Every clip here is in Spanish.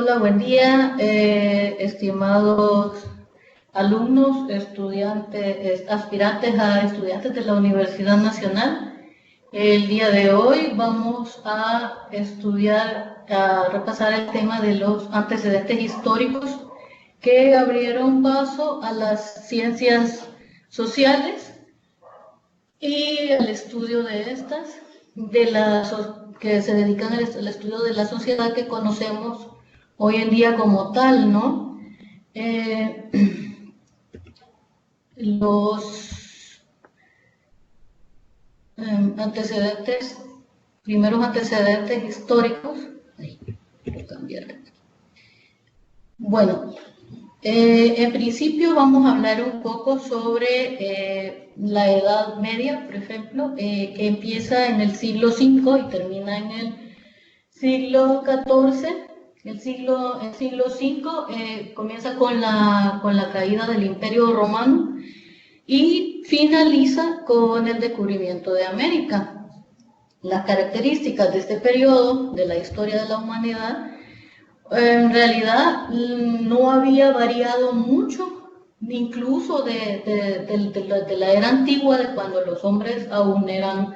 Hola, buen día, estimados alumnos, estudiantes, aspirantes a estudiantes de la Universidad Nacional. El día de hoy vamos a repasar el tema de los antecedentes históricos que abrieron paso a las ciencias sociales y al estudio de estas, que se dedican al estudio de la sociedad que conocemos hoy en día como tal, ¿no? Los primeros antecedentes históricos. Voy a cambiar. Bueno, en principio vamos a hablar un poco sobre la Edad Media, por ejemplo, que empieza en el siglo V y termina en el siglo XIV. El siglo V comienza con la caída del Imperio Romano y finaliza con el descubrimiento de América. Las características de este periodo de la historia de la humanidad en realidad no había variado mucho, incluso de la era antigua, de cuando los hombres aún eran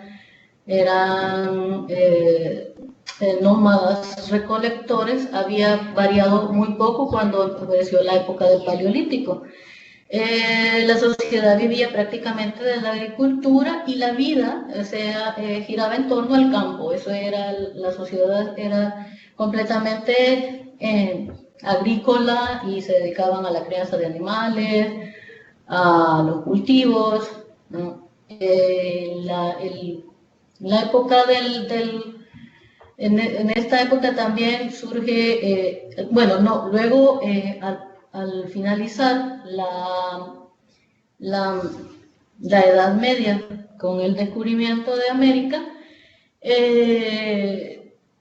nómadas recolectores, había variado muy poco cuando apareció la época del Paleolítico. La sociedad vivía prácticamente de la agricultura y la vida, giraba en torno al campo. La sociedad era completamente agrícola y se dedicaban a la crianza de animales, a los cultivos, ¿no? En esta época también surge, al finalizar la Edad Media con el descubrimiento de América,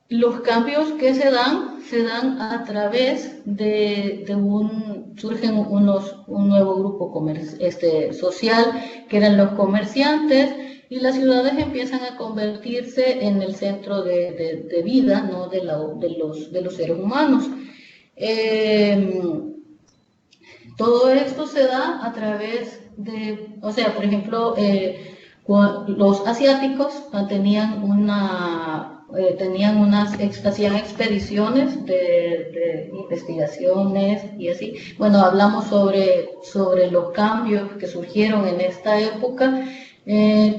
los cambios que se dan a través surgen un nuevo grupo social, que eran los comerciantes, y las ciudades empiezan a convertirse en el centro de vida, ¿no? de los seres humanos. Todo esto se da a través por ejemplo, los asiáticos hacían expediciones de investigaciones y así. Bueno, hablamos sobre los cambios que surgieron en esta época.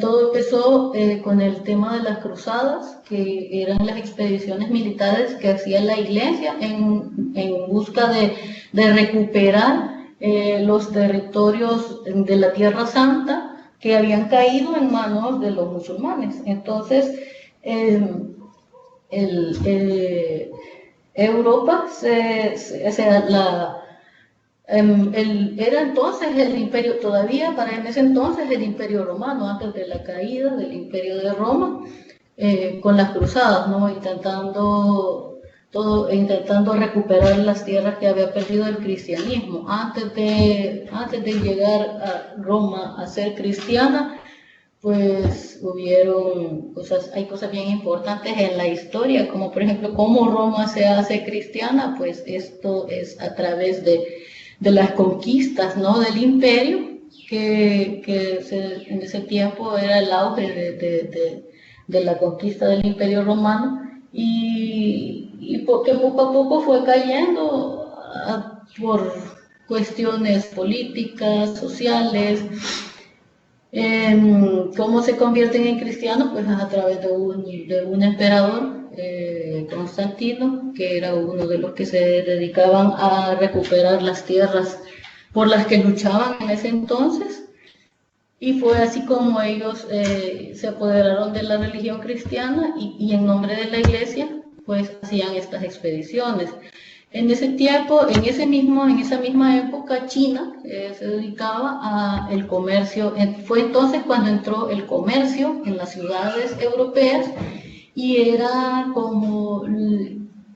Todo empezó con el tema de las cruzadas, que eran las expediciones militares que hacía la Iglesia en busca de recuperar los territorios de la Tierra Santa que habían caído en manos de los musulmanes. Entonces, Europa era entonces el imperio, todavía para en ese entonces el imperio romano, antes de la caída del imperio de Roma, con las cruzadas, ¿no? Intentando recuperar las tierras que había perdido el cristianismo. Antes de llegar a Roma a ser cristiana, pues hay cosas bien importantes en la historia, como por ejemplo cómo Roma se hace cristiana. Pues esto es a través de las conquistas, ¿no? del imperio, en ese tiempo era el auge de la conquista del imperio romano, y porque poco a poco fue cayendo por cuestiones políticas, sociales. ¿Cómo se convierten en cristianos? Pues a través de un emperador, Constantino, que era uno de los que se dedicaban a recuperar las tierras por las que luchaban en ese entonces. Y fue así como ellos se apoderaron de la religión cristiana y en nombre de la Iglesia pues hacían estas expediciones. En ese tiempo, en esa misma época, China se dedicaba al comercio. Fue entonces cuando entró el comercio en las ciudades europeas y era como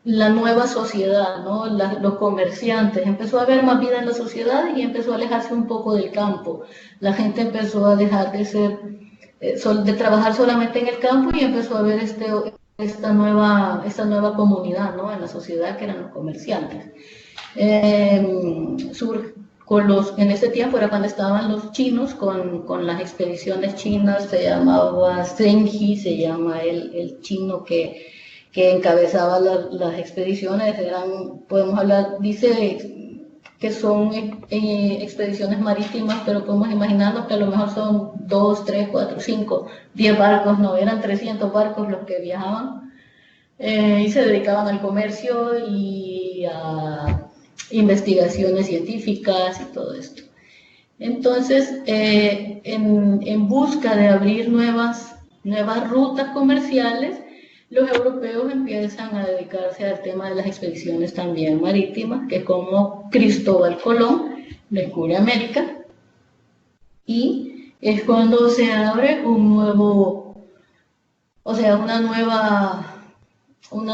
la nueva sociedad, ¿no? Los comerciantes. Empezó a haber más vida en la sociedad y empezó a alejarse un poco del campo. La gente empezó a dejar de trabajar solamente en el campo y empezó a ver esta nueva comunidad, ¿no? En la sociedad, que eran los comerciantes. En ese tiempo era cuando estaban los chinos con las expediciones chinas. Se llamaba Zenji, se llama el chino que encabezaba las expediciones. Podemos hablar, dice que son expediciones marítimas, pero podemos imaginarnos que a lo mejor son 2, 3, 4, 5, 10 barcos, no, eran 300 barcos los que viajaban, y se dedicaban al comercio y a investigaciones científicas y todo esto. Entonces, en busca de abrir nuevas rutas comerciales, los europeos empiezan a dedicarse al tema de las expediciones también marítimas, que es como Cristóbal Colón descubre América, y es cuando se abre una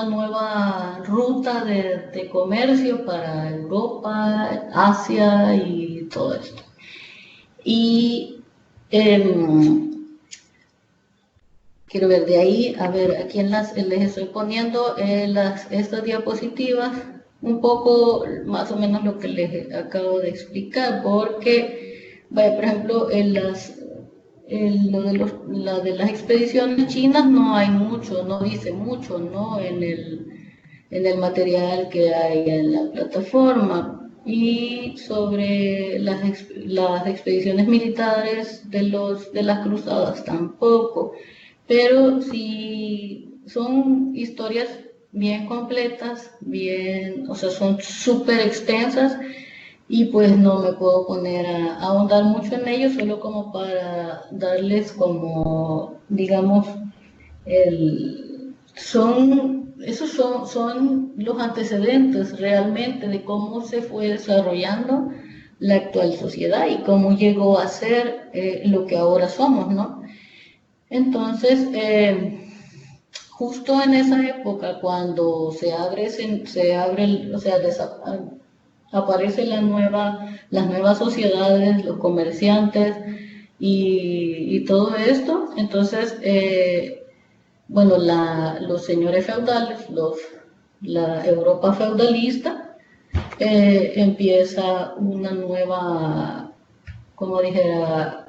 nueva ruta de comercio para Europa, Asia y todo esto. Y quiero ver de ahí, a ver, aquí les estoy poniendo estas diapositivas, un poco más o menos lo que les acabo de explicar, porque, vaya, por ejemplo, la de las expediciones chinas no hay mucho, no dice mucho, ¿no? En el material que hay en la plataforma. Y sobre las expediciones militares de las cruzadas tampoco. Pero sí son historias bien completas, o sea, son súper extensas, y pues no me puedo poner a ahondar mucho en ello, solo como para darles como, digamos, esos son los antecedentes realmente de cómo se fue desarrollando la actual sociedad y cómo llegó a ser lo que ahora somos, ¿no? Entonces, justo en esa época, cuando aparecen las nuevas sociedades, los comerciantes y todo esto, entonces, bueno, los señores feudales, la Europa feudalista, empieza una nueva, como dijera,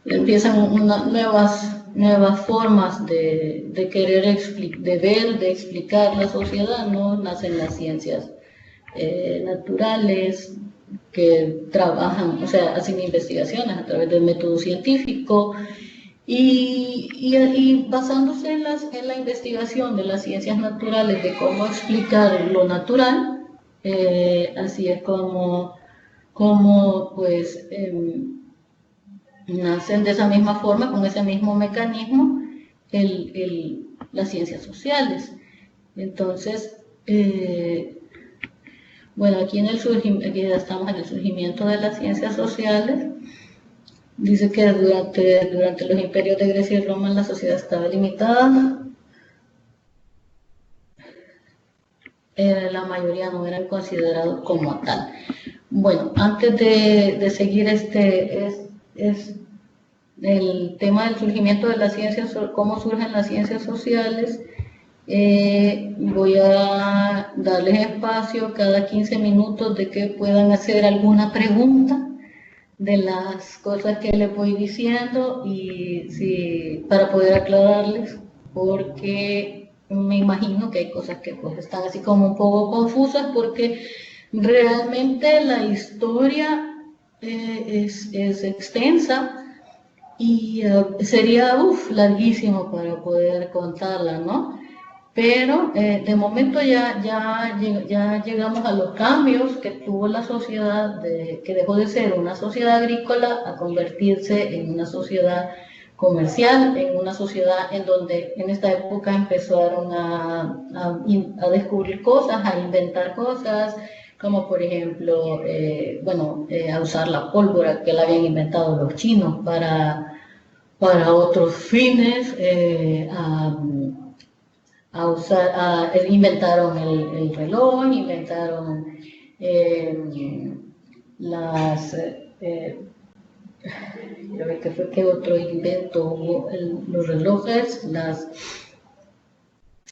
empiezan nuevas formas de querer de explicar la sociedad, ¿no? Nacen las ciencias naturales, que trabajan, o sea, hacen investigaciones a través del método científico, y basándose en la investigación de las ciencias naturales, de cómo explicar lo natural, así es como pues nacen de esa misma forma, con ese mismo mecanismo, las ciencias sociales. Entonces, bueno, aquí ya estamos en el surgimiento de las ciencias sociales. Dice que durante los imperios de Grecia y Roma la sociedad estaba limitada. La mayoría no eran considerados como tal. Bueno, antes de seguir el tema del surgimiento de las ciencias, cómo surgen las ciencias sociales, voy a darles espacio cada 15 minutos de que puedan hacer alguna pregunta de las cosas que les voy diciendo, y para poder aclararles, porque me imagino que hay cosas que pues están así como un poco confusas, porque realmente la historia es extensa y sería larguísimo para poder contarla, ¿no? Pero de momento ya llegamos a los cambios que tuvo la sociedad, que dejó de ser una sociedad agrícola a convertirse en una sociedad comercial, en una sociedad en donde en esta época empezaron a descubrir cosas, a inventar cosas, como por ejemplo, a usar la pólvora, que la habían inventado los chinos para otros fines, inventaron el reloj, inventaron ¿qué otro invento hubo? Los relojes,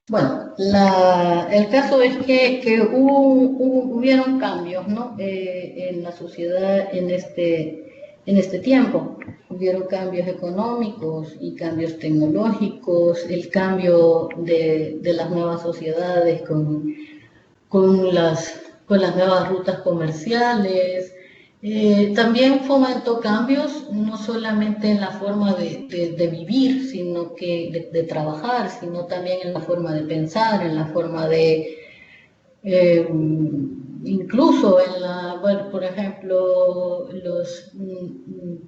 Bueno, el caso es que hubieron cambios, ¿no? En la sociedad en este tiempo. Hubieron cambios económicos y cambios tecnológicos, el cambio de las nuevas sociedades con con las nuevas rutas comerciales. También fomentó cambios no solamente en la forma de vivir, sino que de trabajar, sino también en la forma de pensar, en la forma eh, incluso en bueno, por ejemplo,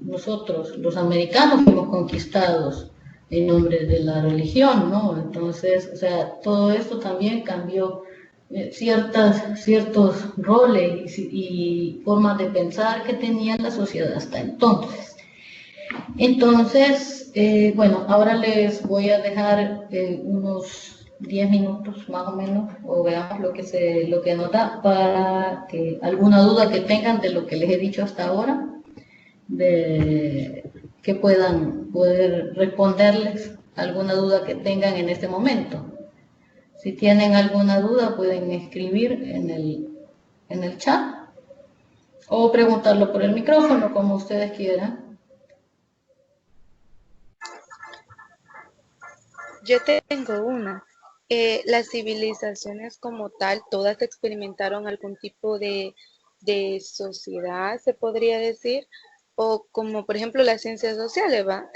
nosotros, los americanos, fuimos conquistados en nombre de la religión, ¿no? Entonces, o sea, todo esto también cambió ciertos roles y formas de pensar que tenía la sociedad hasta entonces. Entonces, bueno, ahora les voy a dejar unos 10 minutos más o menos, o veamos lo que nos da, para que alguna duda que tengan de lo que les he dicho hasta ahora, de que puedan poder responderles alguna duda que tengan en este momento. Si tienen alguna duda, pueden escribir en el chat o preguntarlo por el micrófono, como ustedes quieran. Yo tengo una. Las civilizaciones como tal, todas experimentaron algún tipo de sociedad, se podría decir, o como por ejemplo las ciencias sociales, ¿va?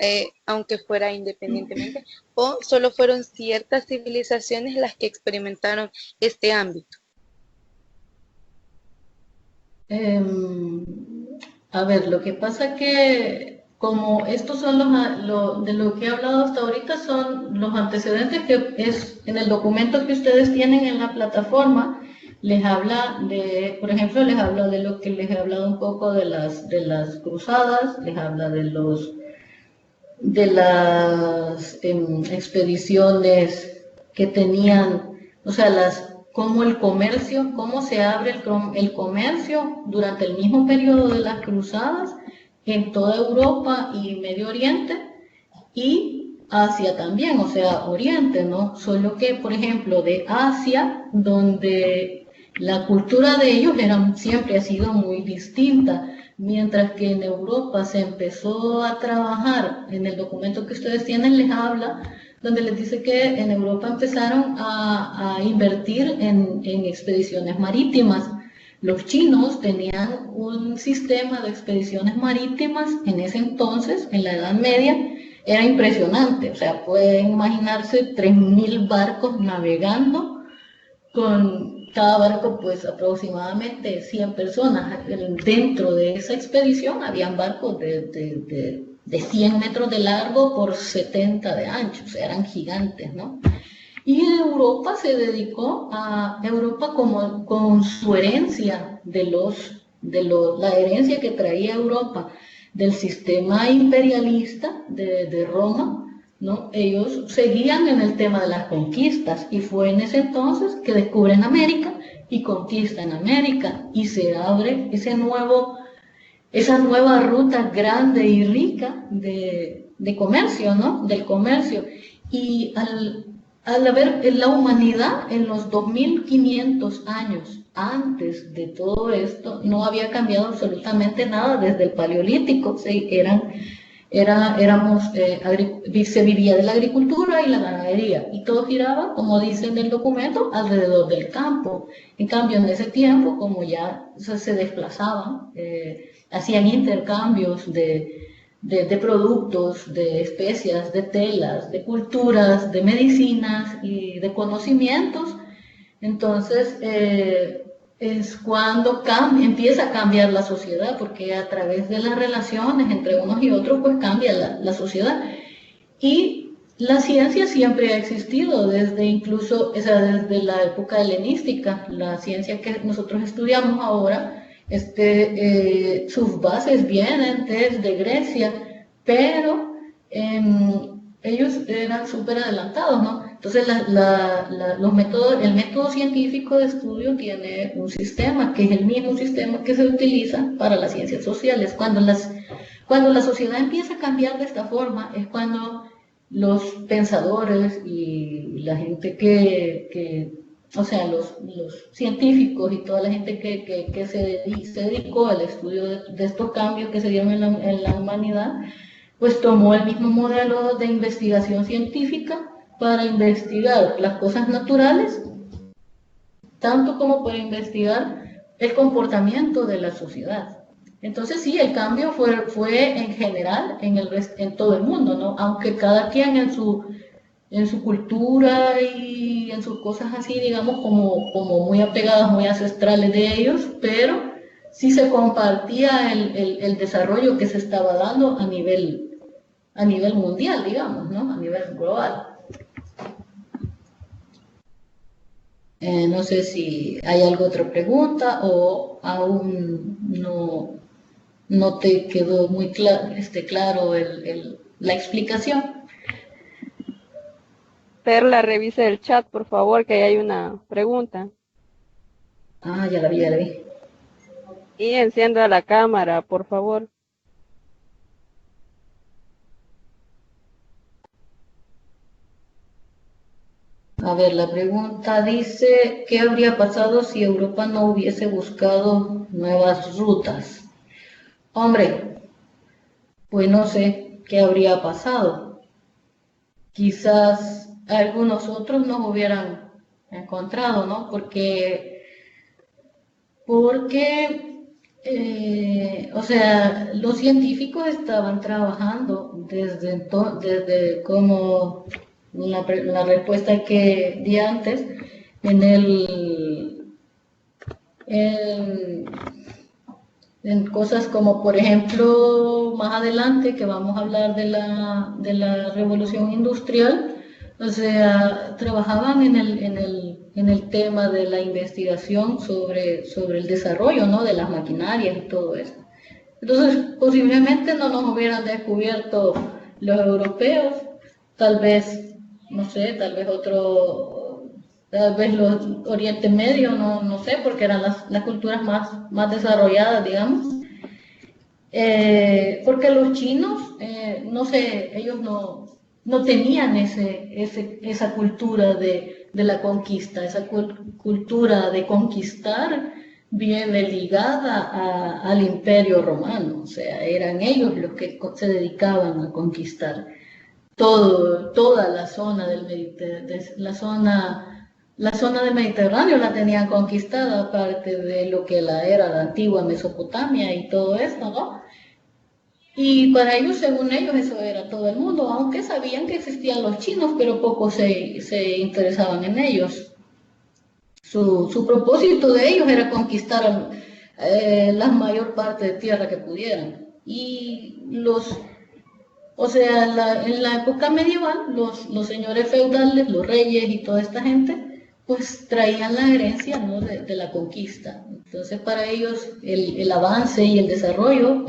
Aunque fuera independientemente, o solo fueron ciertas civilizaciones las que experimentaron este ámbito. Eh, a ver, lo que pasa que como estos son de lo que he hablado hasta ahorita son los antecedentes que es en el documento que ustedes tienen en la plataforma, les habla de, por ejemplo, les habla de lo que les he hablado un poco de las cruzadas, les habla de las expediciones que tenían, o sea, cómo el comercio, cómo se abre el comercio durante el mismo periodo de las cruzadas en toda Europa y Medio Oriente y Asia también, o sea, Oriente, ¿no? Solo que, por ejemplo, de Asia, donde la cultura de ellos siempre ha sido muy distinta, mientras que en Europa se empezó a trabajar, en el documento que ustedes tienen les habla, donde les dice que en Europa empezaron a invertir en expediciones marítimas. Los chinos tenían un sistema de expediciones marítimas en ese entonces, en la Edad Media, era impresionante, o sea, pueden imaginarse 3.000 barcos navegando con cada barco pues aproximadamente 100 personas. Dentro de esa expedición habían barcos de 100 metros de largo por 70 de ancho, o sea, eran gigantes, ¿no? Y Europa se dedicó a Europa como con su herencia la herencia que traía Europa del sistema imperialista de Roma, ¿no? Ellos seguían en el tema de las conquistas y fue en ese entonces que descubren América y conquistan América y se abre esa nueva ruta grande y rica de comercio, ¿no? Del comercio. Y al haber la humanidad en los 2500 años antes de todo esto, no había cambiado absolutamente nada desde el Paleolítico. ¿Sí? Se vivía de la agricultura y la ganadería y todo giraba, como dice en el documento, alrededor del campo. En cambio, en ese tiempo, como ya se desplazaban, hacían intercambios de productos, de especias, de telas, de culturas, de medicinas y de conocimientos. Entonces, es cuando empieza a cambiar la sociedad, porque a través de las relaciones entre unos y otros, pues cambia la sociedad. Y la ciencia siempre ha existido, desde la época helenística, la ciencia que nosotros estudiamos ahora, sus bases vienen desde Grecia, pero ellos eran súper adelantados, ¿no? Entonces, el método científico de estudio tiene un sistema, que es el mismo sistema que se utiliza para las ciencias sociales. Cuando la sociedad empieza a cambiar de esta forma, es cuando los pensadores y la gente o sea, los científicos y toda la gente que se dedicó al estudio de estos cambios que se dieron en la humanidad, pues tomó el mismo modelo de investigación científica para investigar las cosas naturales, tanto como para investigar el comportamiento de la sociedad. Entonces sí, el cambio fue en general en todo el mundo, ¿no? Aunque cada quien en su cultura y en sus cosas así, digamos, como muy apegadas, muy ancestrales de ellos, pero sí se compartía el desarrollo que se estaba dando a nivel mundial, digamos, ¿no? A nivel global. No sé si hay alguna otra pregunta o aún no te quedó muy claro la explicación. Perla, revise el chat, por favor, que ahí hay una pregunta. Ah, ya la vi, ya la vi. Y encienda la cámara, por favor. A ver, la pregunta dice, ¿qué habría pasado si Europa no hubiese buscado nuevas rutas? Hombre, pues no sé qué habría pasado. Quizás algunos otros nos hubieran encontrado, ¿no? Porque o sea, los científicos estaban trabajando desde como la respuesta que di antes, en en, en cosas como, por ejemplo, más adelante, que vamos a hablar de la revolución industrial, o sea, trabajaban en el tema de la investigación sobre el desarrollo, ¿no? De las maquinarias y todo esto. Entonces, posiblemente no nos hubieran descubierto los europeos, tal vez, no sé, tal vez los Oriente Medio, no sé, porque eran las culturas más desarrolladas, digamos. Porque los chinos, no sé, ellos no tenían esa cultura de la conquista, esa cultura de conquistar viene ligada al Imperio Romano, o sea, eran ellos los que se dedicaban a conquistar toda la zona del Mediterráneo, la zona del Mediterráneo la tenían conquistada, aparte de lo que era la antigua Mesopotamia y todo esto, ¿no? Y para ellos, según ellos, eso era todo el mundo, aunque sabían que existían los chinos, pero pocos se interesaban en ellos. Su propósito de ellos era conquistar la mayor parte de tierra que pudieran. O sea, en la época medieval, los señores feudales, los reyes y toda esta gente, pues traían la herencia, ¿no? de la conquista. Entonces, para ellos, el avance y el desarrollo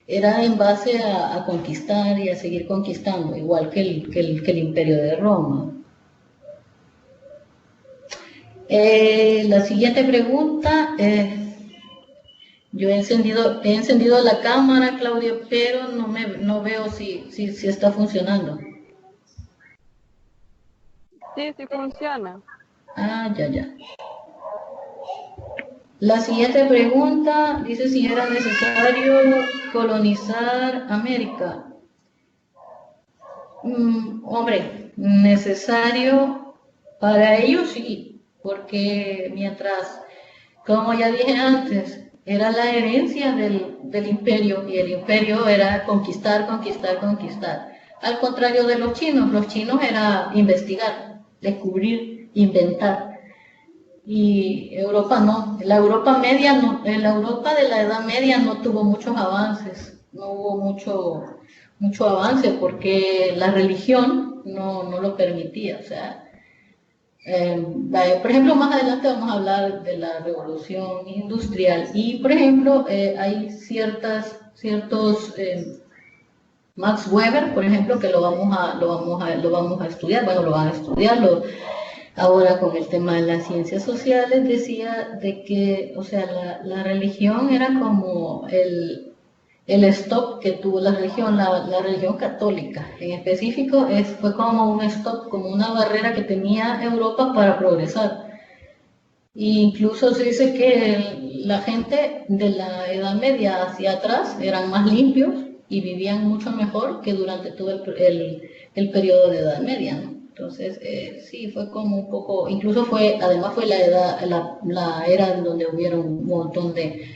era en base a conquistar y a seguir conquistando, igual que el Imperio de Roma. La siguiente pregunta, yo he encendido la cámara, Claudia, pero no veo si está funcionando. Sí, sí funciona. Ah, ya. La siguiente pregunta dice si era necesario colonizar América. Hombre, necesario para ellos sí, porque como ya dije antes, era la herencia del imperio y el imperio era conquistar. Al contrario de los chinos era investigar, descubrir, inventar. Y Europa no, la Europa media no, la Europa de la Edad Media no tuvo muchos avances, no hubo mucho avance porque la religión no lo permitía, o sea, por ejemplo, más adelante vamos a hablar de la revolución industrial y, por ejemplo, hay ciertos Max Weber, por ejemplo, que lo vamos a estudiar, bueno, lo van a estudiar, ahora con el tema de las ciencias sociales, decía de que, o sea, la religión era como el stop que tuvo la religión católica en específico, fue como un stop, como una barrera que tenía Europa para progresar. E incluso se dice que la gente de la Edad Media hacia atrás eran más limpios y vivían mucho mejor que durante todo el periodo de Edad Media, ¿no? Entonces, sí, fue como un poco, incluso además fue la era en donde hubieron un montón de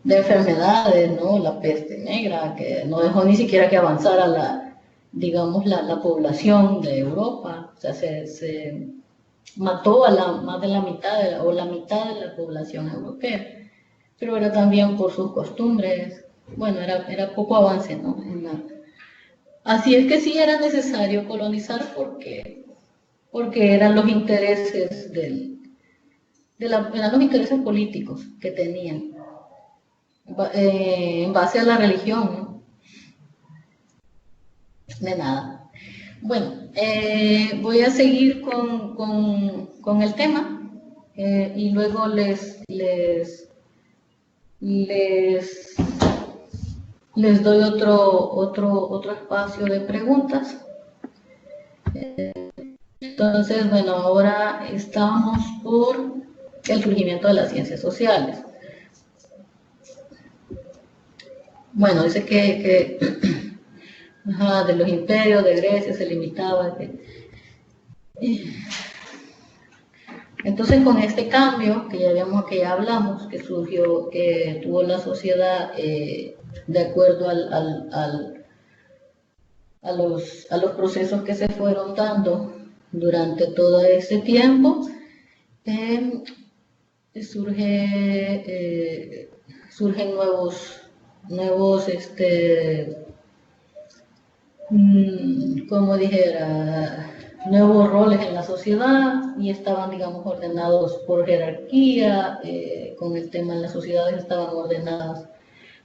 enfermedades, ¿no? La peste negra, que no dejó ni siquiera que avanzara digamos, la población de Europa. O sea, se mató a más de la mitad, o la mitad de la población europea. Pero era también por sus costumbres. Bueno, era poco avance, ¿no? Así es que sí era necesario colonizar porque eran los intereses eran los intereses políticos que tenían en base a la religión, ¿no? De nada. Bueno, voy a seguir con el tema y luego les doy otro espacio de preguntas. Entonces, bueno, ahora estamos por el surgimiento de las ciencias sociales. Bueno, dice que de los imperios de Grecia se limitaba. Entonces, con este cambio que ya hablamos, que surgió, que tuvo la sociedad de acuerdo a los procesos que se fueron dando durante todo ese tiempo, surgen nuevos como dijera, nuevos roles en la sociedad, y estaban, digamos, ordenados por jerarquía. Con el tema en las sociedades estaban ordenadas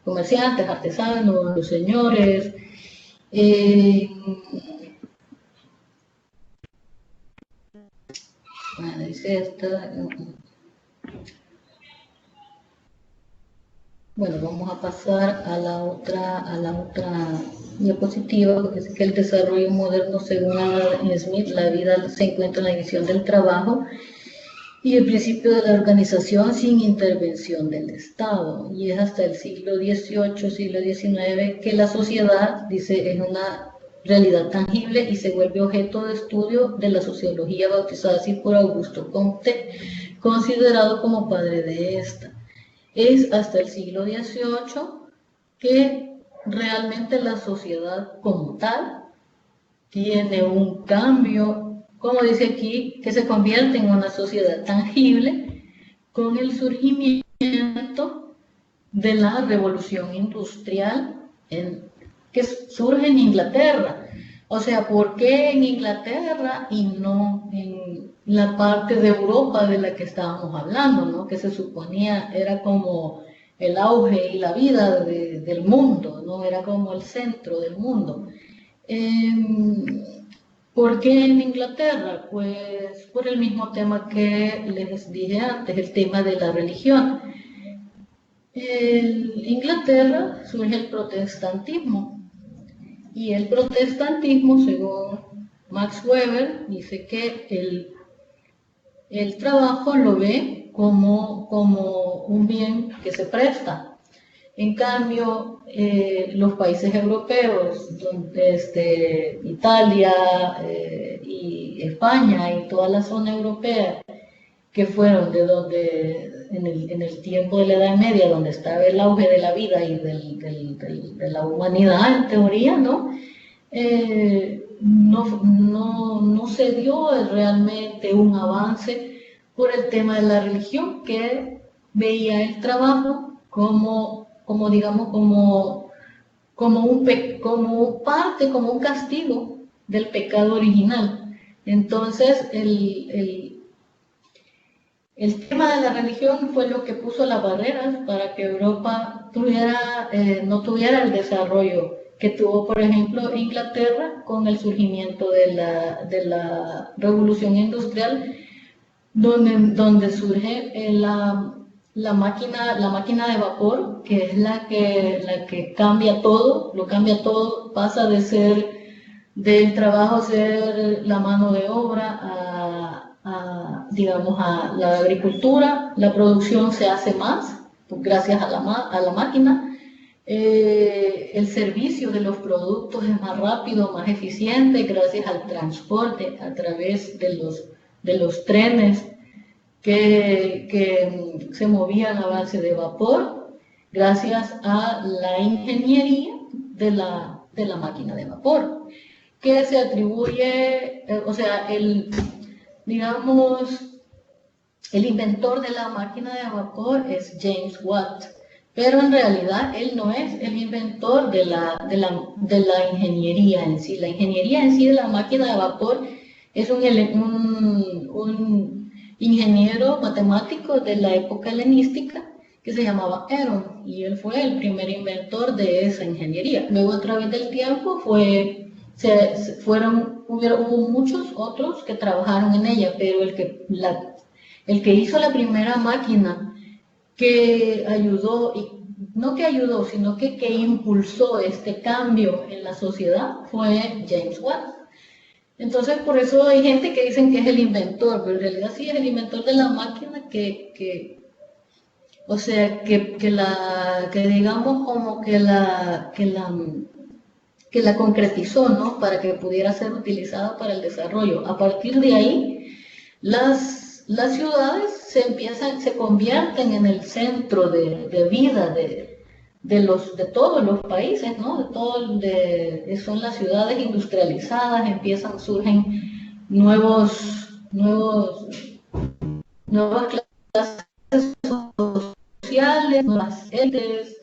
comerciantes, artesanos, los señores. Dice esta. Bueno, vamos a pasar a la otra diapositiva, porque dice que el desarrollo moderno, según Adam Smith, la vida se encuentra en la división del trabajo y el principio de la organización sin intervención del Estado. Y es hasta el siglo XVIII, siglo XIX, que la sociedad, dice, es una realidad tangible y se vuelve objeto de estudio de la sociología, bautizada así por Augusto Comte, considerado como padre de esta. Es hasta el siglo XVIII que realmente la sociedad como tal tiene un cambio, como dice aquí, que se convierte en una sociedad tangible con el surgimiento de la revolución industrial que surge en Inglaterra. O sea, ¿por qué en Inglaterra y no en la parte de Europa de la que estábamos hablando, ¿no? Que se suponía era como el auge y la vida del mundo, ¿no? Era como el centro del mundo. ¿Por qué en Inglaterra? Pues por el mismo tema que les dije antes, el tema de la religión. En Inglaterra surge el protestantismo. Y el protestantismo, según Max Weber, dice que el trabajo lo ve como un bien que se presta. En cambio, los países europeos, Italia y España y toda la zona europea, que fueron de donde en el tiempo de la Edad Media, donde estaba el auge de la vida y de la humanidad, en teoría, ¿no? No se dio realmente un avance por el tema de la religión, que veía el trabajo como un castigo del pecado original. Entonces, el tema de la religión fue lo que puso las barreras para que Europa no tuviera el desarrollo que tuvo, por ejemplo, Inglaterra con el surgimiento de la revolución industrial, donde surge la máquina de vapor, que es la que cambia todo, lo cambia todo, pasa de ser del trabajo ser la mano de obra digamos, a la agricultura, la producción se hace más pues, gracias a la máquina. El servicio de los productos es más rápido, más eficiente gracias al transporte a través de los trenes que se movían a base de vapor, gracias a la ingeniería de la máquina de vapor, que se atribuye, o sea, digamos, el inventor de la máquina de vapor es James Watt, pero en realidad él no es el inventor de la ingeniería en sí. La ingeniería en sí de la máquina de vapor es un ingeniero matemático de la época helenística que se llamaba Heron, y él fue el primer inventor de esa ingeniería. Luego, a través del tiempo, hubo muchos otros que trabajaron en ella, pero el que hizo la primera máquina que ayudó, no que ayudó, sino que impulsó este cambio en la sociedad fue James Watt. Entonces, por eso hay gente que dicen que es el inventor, pero en realidad sí es el inventor de la máquina o sea, que digamos como que la concretizó, ¿no? Para que pudiera ser utilizada para el desarrollo. A partir de ahí, las ciudades se convierten en el centro de vida de todos los países, ¿no? Son las ciudades industrializadas, surgen nuevas clases sociales, nuevas élites,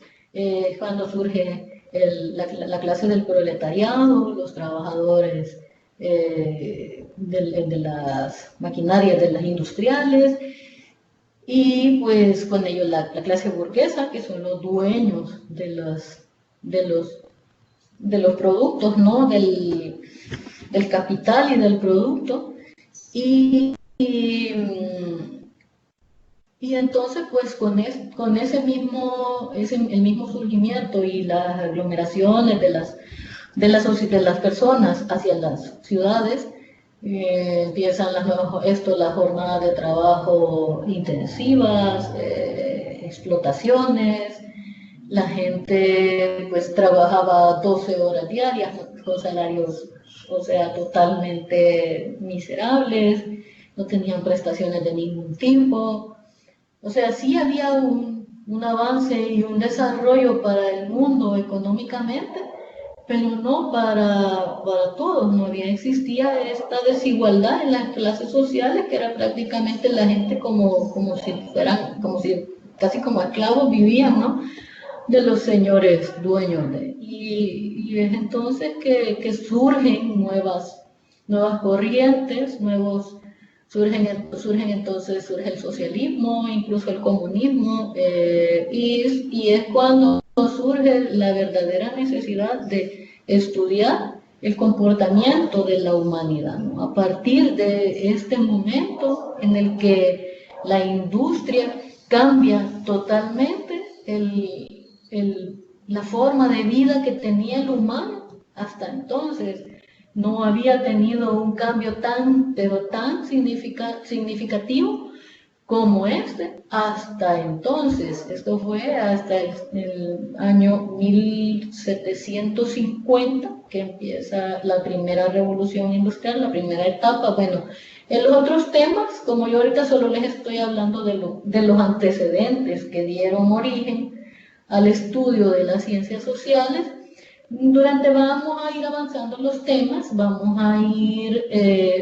cuando surge la clase del proletariado, los trabajadores de las maquinarias de las industriales, y pues con ello la clase burguesa, que son los dueños de los productos, ¿no? Del capital y del producto. Y entonces, pues con el mismo surgimiento y las aglomeraciones de las personas hacia las ciudades, empiezan las jornadas de trabajo intensivas, explotaciones, la gente pues trabajaba 12 horas diarias con salarios, o sea, totalmente miserables, no tenían prestaciones de ningún tipo. O sea, sí había un avance y un desarrollo para el mundo económicamente, pero no para todos. Existía esta desigualdad en las clases sociales, que era prácticamente la gente como si casi como esclavos vivían, ¿no? De los señores dueños y es entonces que surgen nuevas corrientes, surge el socialismo, incluso el comunismo, y es cuando surge la verdadera necesidad de estudiar el comportamiento de la humanidad, ¿no? A partir de este momento en el que la industria cambia totalmente la forma de vida que tenía el humano. Hasta entonces no había tenido un cambio pero tan significativo como este hasta entonces. Esto fue hasta el año 1750 que empieza la primera revolución industrial, la primera etapa. Bueno, en los otros temas, como yo ahorita solo les estoy hablando de los antecedentes que dieron origen al estudio de las ciencias sociales, vamos a ir avanzando los temas, vamos a ir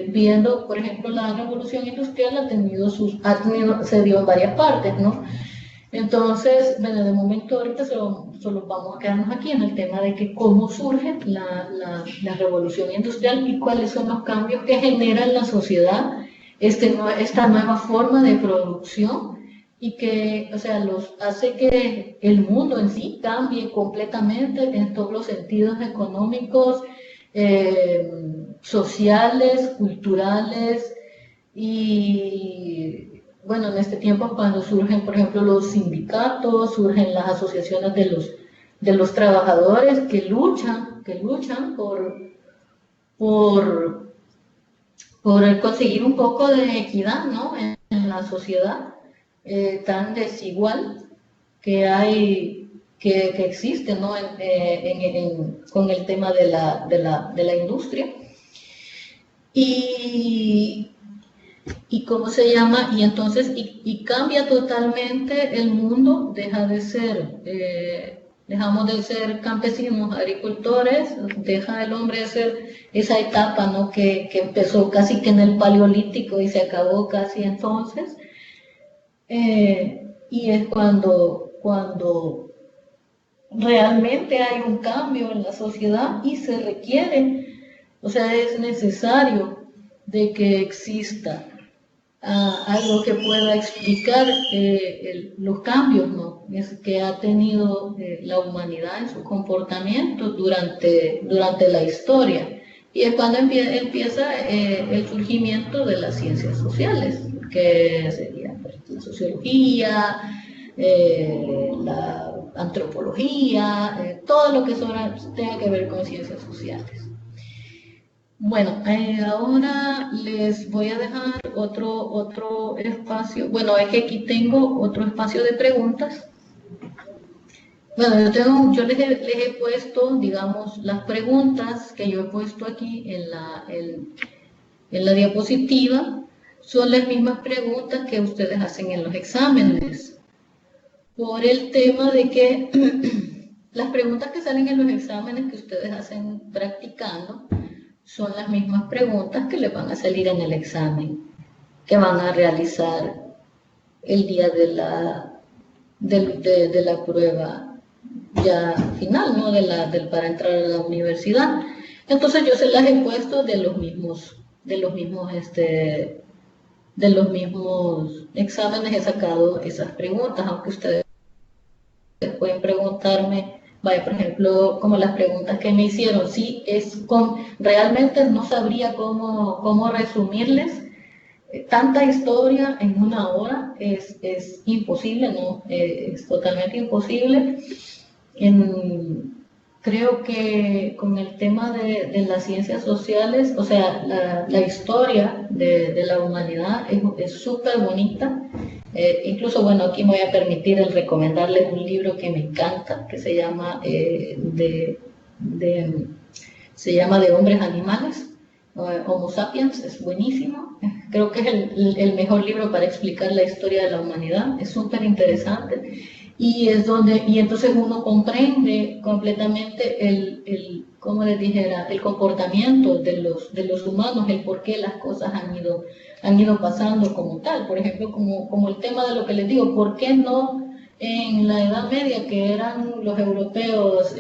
viendo, por ejemplo, la revolución industrial se dio en varias partes, ¿no? Entonces, bueno, de momento ahorita solo vamos a quedarnos aquí en el tema de cómo surge la revolución industrial y cuáles son los cambios que genera en la sociedad esta nueva forma de producción, y que, o sea, hace que el mundo en sí cambie completamente en todos los sentidos económicos, sociales, culturales, y bueno, en este tiempo cuando surgen, por ejemplo, los sindicatos, surgen las asociaciones de los trabajadores que luchan por, por conseguir un poco de equidad, ¿no? En la sociedad tan desigual que hay, que existe, ¿no? Con el tema de la industria. Y cómo se llama, y entonces, y cambia totalmente el mundo, dejamos de ser campesinos, agricultores, deja el hombre de ser esa etapa, ¿no? que empezó casi que en el Paleolítico y se acabó casi entonces, y es cuando realmente hay un cambio en la sociedad y se requiere, o sea, es necesario de que exista algo que pueda explicar los cambios, ¿no? Que ha tenido la humanidad en su comportamiento durante la historia. Y es cuando empieza el surgimiento de las ciencias sociales, que sería pues, la sociología, la antropología, todo lo que tenga que ver con ciencias sociales. Bueno, ahora les voy a dejar otro espacio. Bueno, es que aquí tengo otro espacio de preguntas. Bueno, yo les he puesto, digamos, las preguntas que yo he puesto aquí en la diapositiva, son las mismas preguntas que ustedes hacen en los exámenes. Por el tema de que las preguntas que salen en los exámenes que ustedes hacen practicando, son las mismas preguntas que les van a salir en el examen, que van a realizar el día de la prueba ya final, ¿no? Para entrar a la universidad. Entonces yo se las he puesto de los mismos exámenes he sacado esas preguntas, aunque ustedes pueden preguntarme. Vaya, por ejemplo, como las preguntas que me hicieron, sí, realmente no sabría cómo resumirles tanta historia en una hora, es imposible, ¿no? Es totalmente imposible. Creo que con el tema de las ciencias sociales, o sea, la historia de la humanidad es súper bonita. Incluso, bueno, aquí me voy a permitir el recomendarles un libro que me encanta, que se llama De Hombres Animales, Homo Sapiens, es buenísimo. Creo que es el mejor libro para explicar la historia de la humanidad, es súper interesante. Y entonces uno comprende completamente como les dijera, el comportamiento de los humanos, el por qué las cosas han ido pasando como tal. Por ejemplo, como el tema de lo que les digo, ¿por qué no en la Edad Media, que eran los europeos,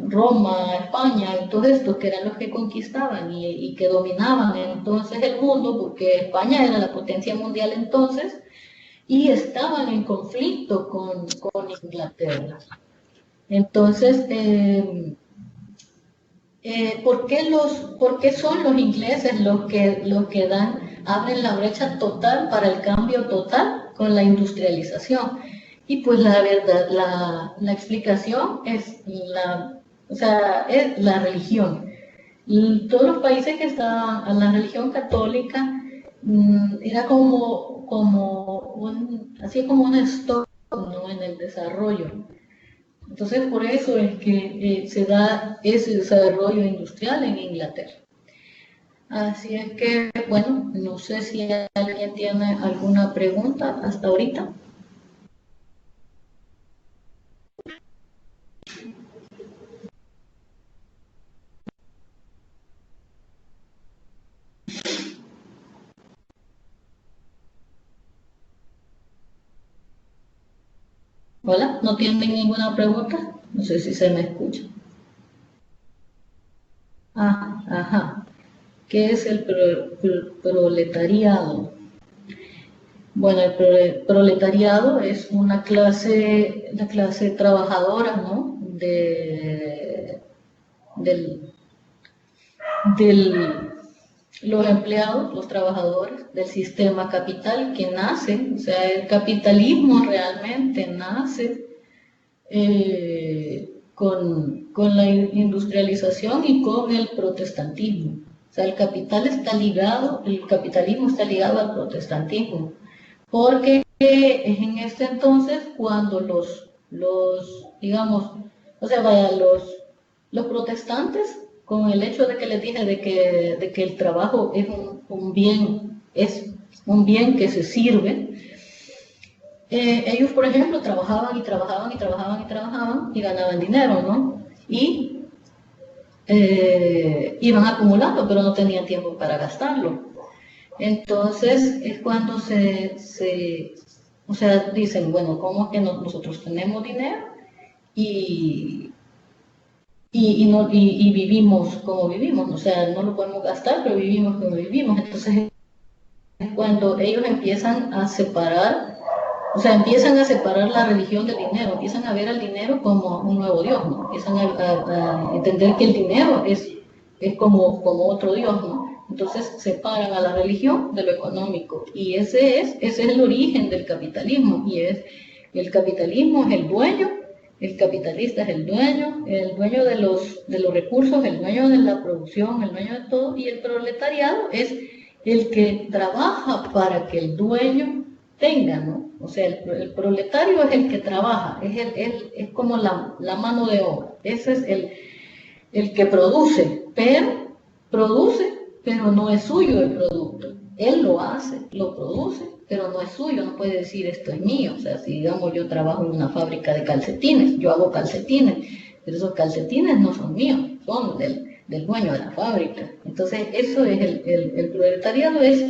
Roma, España, y todos estos que eran los que conquistaban y que dominaban entonces el mundo, porque España era la potencia mundial entonces, y estaban en conflicto con Inglaterra? Entonces, ¿por qué son los ingleses los que abren la brecha total para el cambio total con la industrialización? Y pues la verdad, la explicación es la religión. Y todos los países que estaban a la religión católica, era así como un stop, ¿no? En el desarrollo. Entonces, por eso es que se da ese desarrollo industrial en Inglaterra. Así es que, bueno, no sé si alguien tiene alguna pregunta hasta ahorita. Hola, ¿no tienen ninguna pregunta? No sé si se me escucha. Ajá. ¿Qué es el proletariado? Bueno, el proletariado es la clase trabajadora, ¿no? los empleados, los trabajadores del sistema capital que nace, o sea, el capitalismo realmente nace con la industrialización y con el protestantismo. O sea, el capitalismo está ligado al protestantismo, porque es en este entonces cuando digamos, o sea, vaya, los protestantes, con el hecho de que les dije de que el trabajo es un bien que se sirve, ellos, por ejemplo, trabajaban y trabajaban y trabajaban y trabajaban y ganaban dinero, ¿no? Y iban acumulando, pero no tenían tiempo para gastarlo. Entonces es cuando o sea, dicen, bueno, ¿cómo es que nosotros tenemos dinero y vivimos como vivimos? O sea, no lo podemos gastar, pero vivimos como vivimos. Entonces es cuando ellos empiezan a separar, o sea, empiezan a separar la religión del dinero, empiezan a ver al dinero como un nuevo Dios, ¿no? Empiezan a entender que el dinero es como otro Dios, ¿no? Entonces separan a la religión de lo económico y ese es el origen del capitalismo y el capitalismo es el dueño, el capitalista es el dueño de los recursos, el dueño de la producción, el dueño de todo, y el proletariado es el que trabaja para que el dueño tenga, ¿no? O sea, el proletario es el que trabaja, es como la mano de obra, ese es el que produce, pero no es suyo el producto. Él lo hace, lo produce, pero no es suyo, no puede decir esto es mío. O sea, si digamos yo trabajo en una fábrica de calcetines, yo hago calcetines, pero esos calcetines no son míos, son del dueño de la fábrica. Entonces, eso es el proletariado, es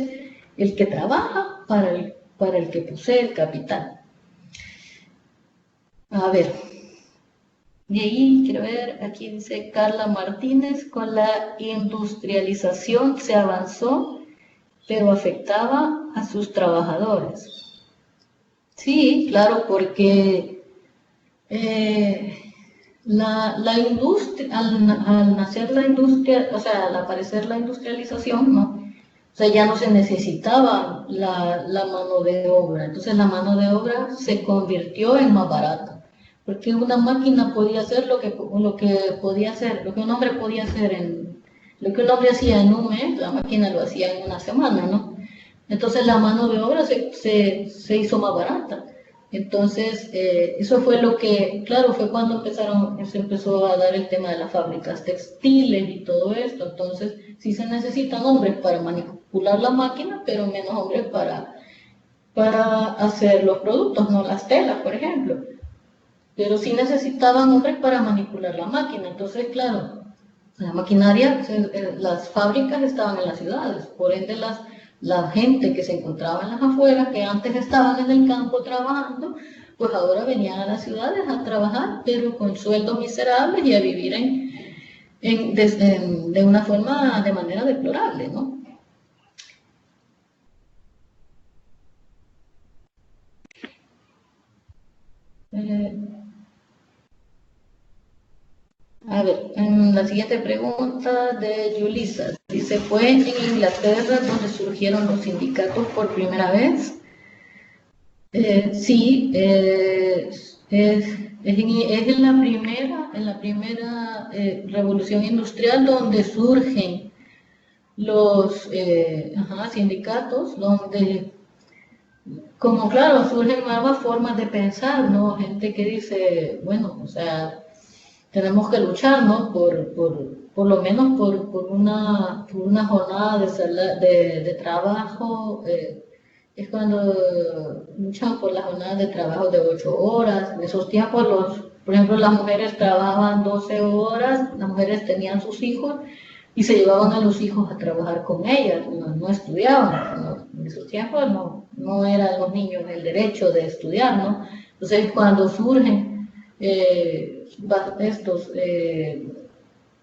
el que trabaja para el que posee el capital. A ver, de ahí quiero ver, aquí dice Carla Martínez, con la industrialización se avanzó, pero afectaba a sus trabajadores. Sí, claro, porque la industria, al nacer la industria, o sea, al aparecer la industrialización, ¿no? O sea, ya no se necesitaba la mano de obra, entonces la mano de obra se convirtió en más barata, porque una máquina podía hacer lo que podía hacer, lo que un hombre podía hacer lo que un hombre hacía en un mes, la máquina lo hacía en una semana, ¿no? Entonces la mano de obra se hizo más barata. Entonces, eso fue lo que, claro, fue cuando se empezó a dar el tema de las fábricas textiles y todo esto. Entonces, sí se necesitan hombres para manipular la máquina, pero menos hombres para hacer los productos, no las telas, por ejemplo. Pero sí necesitaban hombres para manipular la máquina. Entonces, claro, la maquinaria, las fábricas estaban en las ciudades, por ende la gente que se encontraba en las afueras, que antes estaban en el campo trabajando, pues ahora venían a las ciudades a trabajar, pero con sueldos miserables y a vivir de una forma, de manera deplorable, ¿no? A ver, en la siguiente pregunta de Yulisa, dice, ¿fue en Inglaterra donde surgieron los sindicatos por primera vez? Sí, es en la primera revolución industrial donde surgen los sindicatos, donde, como claro, surgen nuevas formas de pensar, ¿no? Gente que dice, bueno, o sea, tenemos que luchar, ¿no? Por lo menos por una jornada de trabajo. Es cuando luchan por las jornadas de trabajo de 8 horas. En esos tiempos, por ejemplo, las mujeres trabajaban 12 horas, las mujeres tenían sus hijos y se llevaban a los hijos a trabajar con ellas, no estudiaban. ¿No? En esos tiempos no eran los niños el derecho de estudiar, ¿no? Entonces, cuando surgen estos,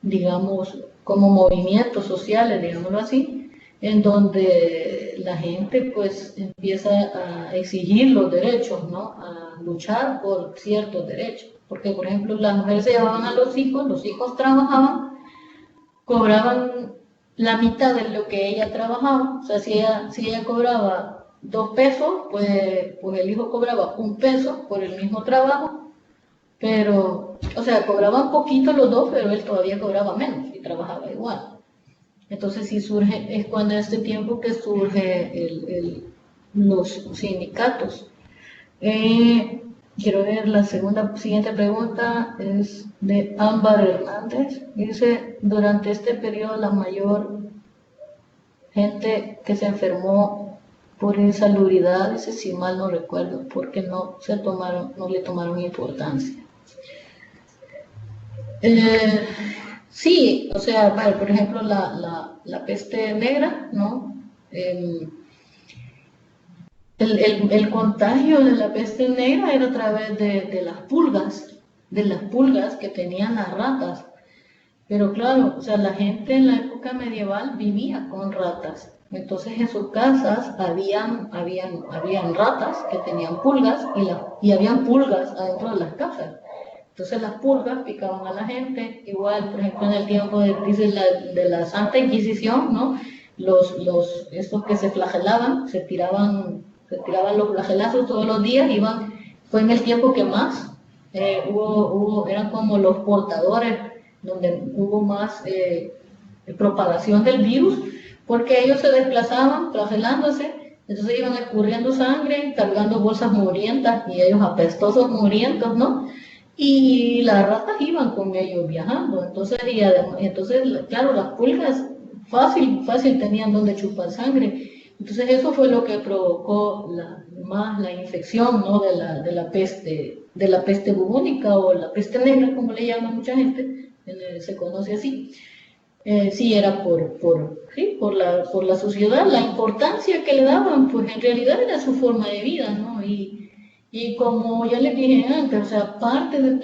digamos, como movimientos sociales, digámoslo así, en donde la gente pues empieza a exigir los derechos, ¿no? A luchar por ciertos derechos. Porque, por ejemplo, las mujeres se llevaban a los hijos trabajaban, cobraban la mitad de lo que ella trabajaba. O sea, si ella cobraba 2 pesos, pues el hijo cobraba 1 peso por el mismo trabajo, pero, o sea, cobraban poquito los dos, pero él todavía cobraba menos y trabajaba igual. Entonces sí surge, es cuando en este tiempo que surge los sindicatos. Quiero ver la siguiente pregunta, es de Ámbar Hernández. Dice, durante este periodo la mayor gente que se enfermó por insalubridad, dice, si mal no recuerdo, porque no le tomaron importancia. Sí, o sea, vale, por ejemplo, la peste negra, ¿no? El contagio de la peste negra era a través de las pulgas que tenían las ratas. Pero claro, o sea, la gente en la época medieval vivía con ratas. Entonces en sus casas habían ratas que tenían pulgas y habían pulgas adentro de las casas. Entonces las pulgas picaban a la gente, igual, por ejemplo, en el tiempo de la Santa Inquisición, ¿no? Estos que se flagelaban, se tiraban los flagelazos todos los días, fue en el tiempo que más eran como los portadores, donde hubo más propagación del virus, porque ellos se desplazaban flagelándose, entonces iban escurriendo sangre, cargando bolsas mugrientas y ellos apestosos mugrientos, ¿no? Y las ratas iban con ellos viajando, entonces claro, las pulgas fácil tenían donde chupar sangre. Entonces eso fue lo que provocó más la infección, ¿no? de la peste bubónica o la peste negra, como le llama mucha gente, se conoce así. Sí, era por la sociedad, la importancia que le daban, pues en realidad era su forma de vida, ¿no? Y como ya les dije antes, o sea, parte de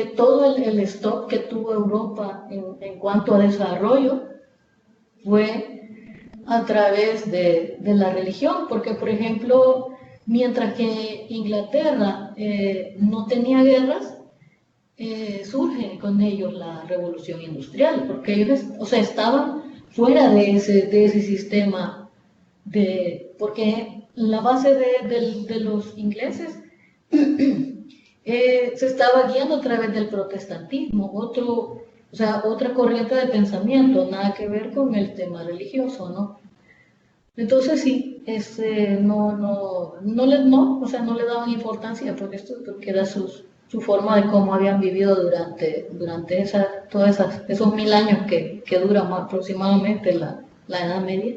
todo el stop que tuvo Europa en cuanto a desarrollo fue a través de la religión, porque por ejemplo, mientras que Inglaterra no tenía guerras, surge con ellos la revolución industrial, porque ellos, o sea, estaban fuera de ese sistema, porque la base de los ingleses se estaba guiando a través del protestantismo, otra corriente de pensamiento, nada que ver con el tema religioso, ¿no? Entonces sí, no le daban importancia porque era su forma de cómo habían vivido durante esos 1000 años que dura aproximadamente la Edad Media.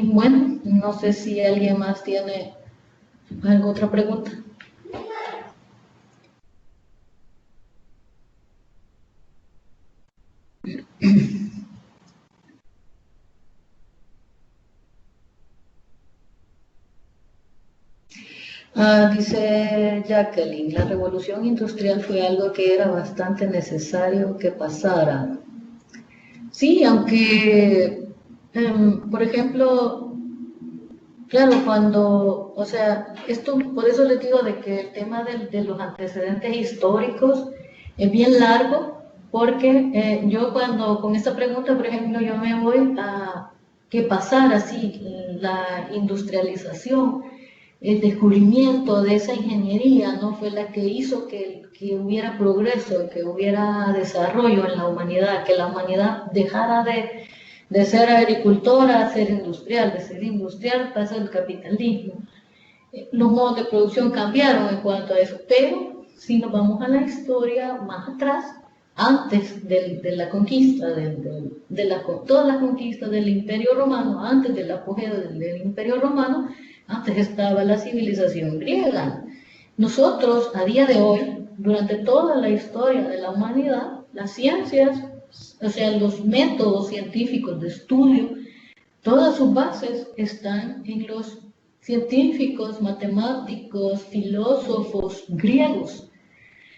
Bueno, no sé si alguien más tiene alguna otra pregunta. Dice Jacqueline, la revolución industrial fue algo que era bastante necesario que pasara. Sí, aunque, por ejemplo, claro, o sea, por eso les digo de que el tema de los antecedentes históricos es bien largo, porque yo con esta pregunta, por ejemplo, yo me voy a que pasara así la industrialización, el descubrimiento de esa ingeniería, ¿no? Fue la que hizo que hubiera progreso, que hubiera desarrollo en la humanidad, que la humanidad dejara de ser agricultora a ser industrial, de ser industrial pasa el capitalismo. Los modos de producción cambiaron en cuanto a eso, pero si nos vamos a la historia más atrás, antes de la conquista, todas las conquistas del Imperio Romano, antes del apogeo del Imperio Romano, antes estaba la civilización griega. Nosotros, a día de hoy, durante toda la historia de la humanidad, las ciencias, o sea, los métodos científicos de estudio, todas sus bases están en los científicos, matemáticos, filósofos griegos.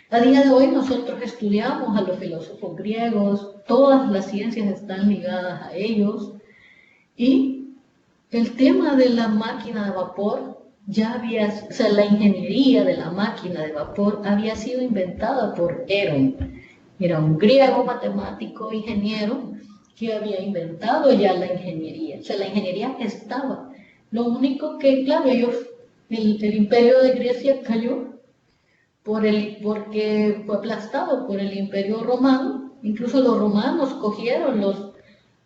A día de hoy nosotros estudiamos a los filósofos griegos, todas las ciencias están ligadas a ellos, y el tema de la máquina de vapor o sea, la ingeniería de la máquina de vapor había sido inventada por Herón. Era un griego matemático, ingeniero, que había inventado ya la ingeniería. O sea, la ingeniería estaba. Lo único que, claro, el imperio de Grecia cayó porque fue aplastado por el imperio romano. Incluso los romanos cogieron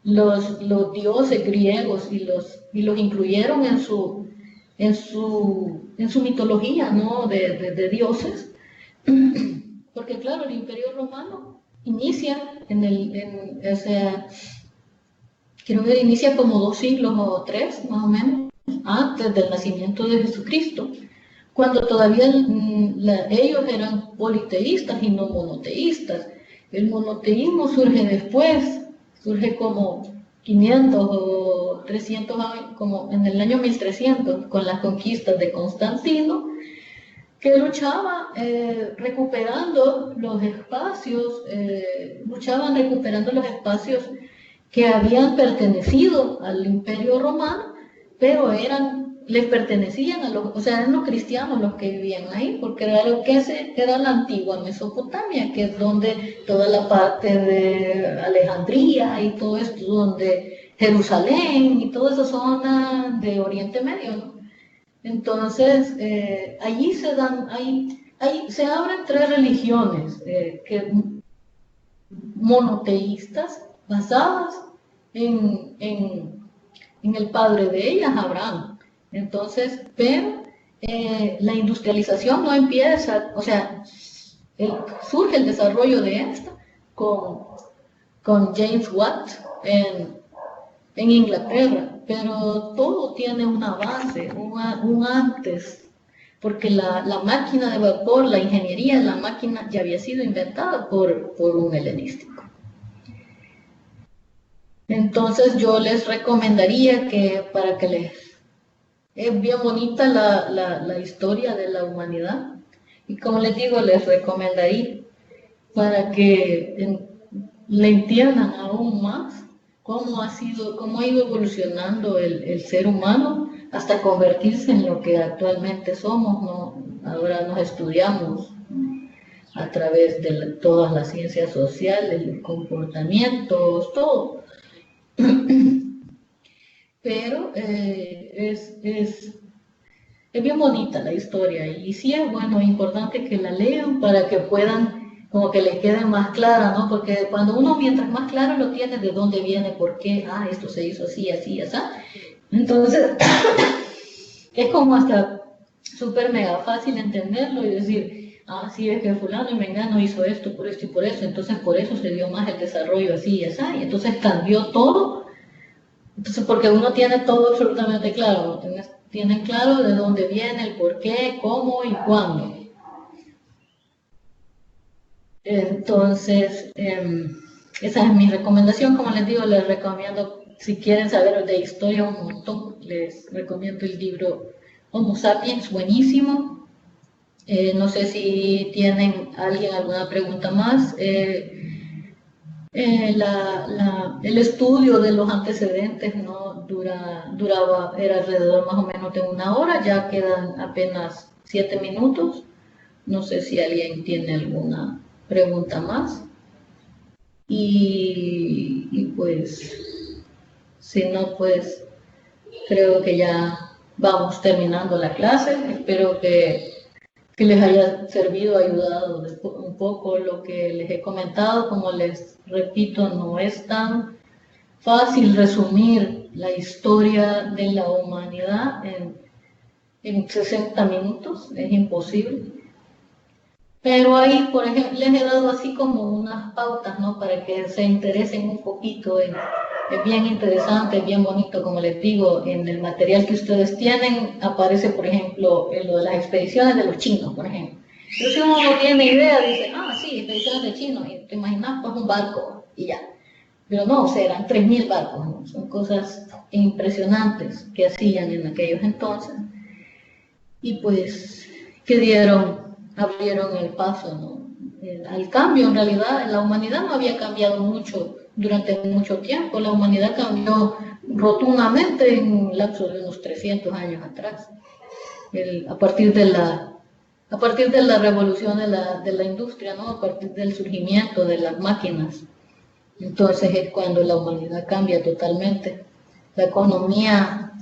los dioses griegos y los incluyeron en su mitología, ¿no? de dioses. Porque claro, el imperio romano inicia o sea, creo que inicia como 2 siglos o 3, más o menos, antes del nacimiento de Jesucristo, cuando todavía ellos eran politeístas y no monoteístas. El monoteísmo surge después, surge como 500 o 300 años, como en el año 1300, con las conquistas de Constantino, que luchaba recuperando los espacios, luchaban recuperando los espacios que habían pertenecido al Imperio Romano, pero les pertenecían o sea, eran los cristianos los que vivían ahí, porque era era la antigua Mesopotamia, que es donde toda la parte de Alejandría y todo esto, donde Jerusalén y toda esa zona de Oriente Medio, ¿no? Entonces, allí se abren 3 religiones monoteístas basadas en el padre de ellas, Abraham. Entonces, pero la industrialización no empieza, o sea, surge el desarrollo de esta con James Watt en Inglaterra, pero todo tiene una base, un antes, porque la máquina de vapor, la ingeniería de la máquina ya había sido inventada por un helenístico. Entonces yo les recomendaría que es bien bonita la historia de la humanidad, y como les digo, les recomendaría para que le entiendan aún más cómo ha ido evolucionando el ser humano hasta convertirse en lo que actualmente somos, ¿no? Ahora nos estudiamos a través de todas las ciencias sociales, los comportamientos, todo. Pero es bien bonita la historia, y sí es bueno, importante que la lean para que puedan, como que les quede más clara, ¿no? Porque cuando uno, mientras más claro lo tiene, de dónde viene, por qué, esto se hizo así, así, así. Entonces, es como hasta súper mega fácil entenderlo y decir, sí, es que fulano y mengano hizo esto por esto y por eso, entonces por eso se dio más el desarrollo así y así, y entonces cambió todo. Entonces, porque uno tiene todo absolutamente claro, ¿no? Tienen claro de dónde viene, el por qué, cómo y cuándo. Entonces, esa es mi recomendación. Como les digo, les recomiendo, si quieren saber de historia un montón, les recomiendo el libro Homo Sapiens, buenísimo. No sé si tienen alguna pregunta más. El estudio de los antecedentes, ¿no? era alrededor más o menos de 1 hora, ya quedan apenas 7 minutos. No sé si alguien tiene alguna pregunta más. Y pues, si no, pues creo que ya vamos terminando la clase. Espero que les haya servido, ayudado un poco lo que les he comentado. Como les repito, no es tan fácil resumir la historia de la humanidad en 60 minutos, es imposible. Pero ahí, por ejemplo, les he dado así como unas pautas, ¿no? Para que se interesen un poquito. Es bien interesante, es bien bonito, como les digo, en el material que ustedes tienen aparece, por ejemplo, en lo de las expediciones de los chinos, por ejemplo. Pero si uno no tiene idea, dice, sí, expediciones de chinos, y te imaginas, pues un barco, y ya. Pero no, o sea, eran 3.000 barcos, ¿no? Son cosas impresionantes que hacían en aquellos entonces. Y pues, abrieron el paso, ¿no? Al cambio. En realidad, la humanidad no había cambiado mucho durante mucho tiempo. La humanidad cambió rotundamente en un lapso de unos 300 años atrás, a partir a partir de la revolución de la industria, ¿no? A partir del surgimiento de las máquinas. Entonces es cuando la humanidad cambia totalmente. La economía,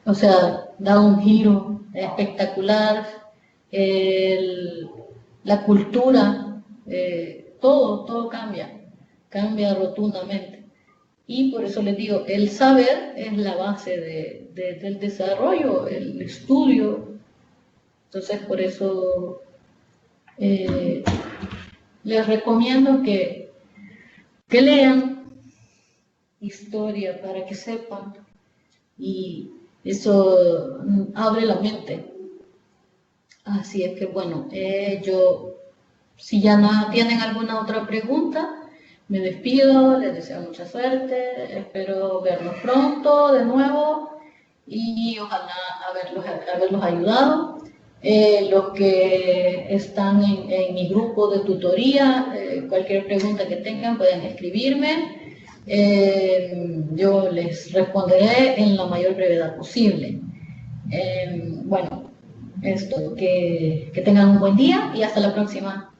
o sea, da un giro espectacular, la cultura, todo cambia rotundamente. Y por eso les digo, el saber es la base del desarrollo, el estudio. Entonces por eso les recomiendo que lean historia para que sepan, y eso abre la mente. Así es que bueno, si ya no tienen alguna otra pregunta, me despido, les deseo mucha suerte, espero verlos pronto de nuevo y ojalá haberlos ayudado. Los que están en mi grupo de tutoría, cualquier pregunta que tengan pueden escribirme. Yo les responderé en la mayor brevedad posible. Bueno, que tengan un buen día y hasta la próxima.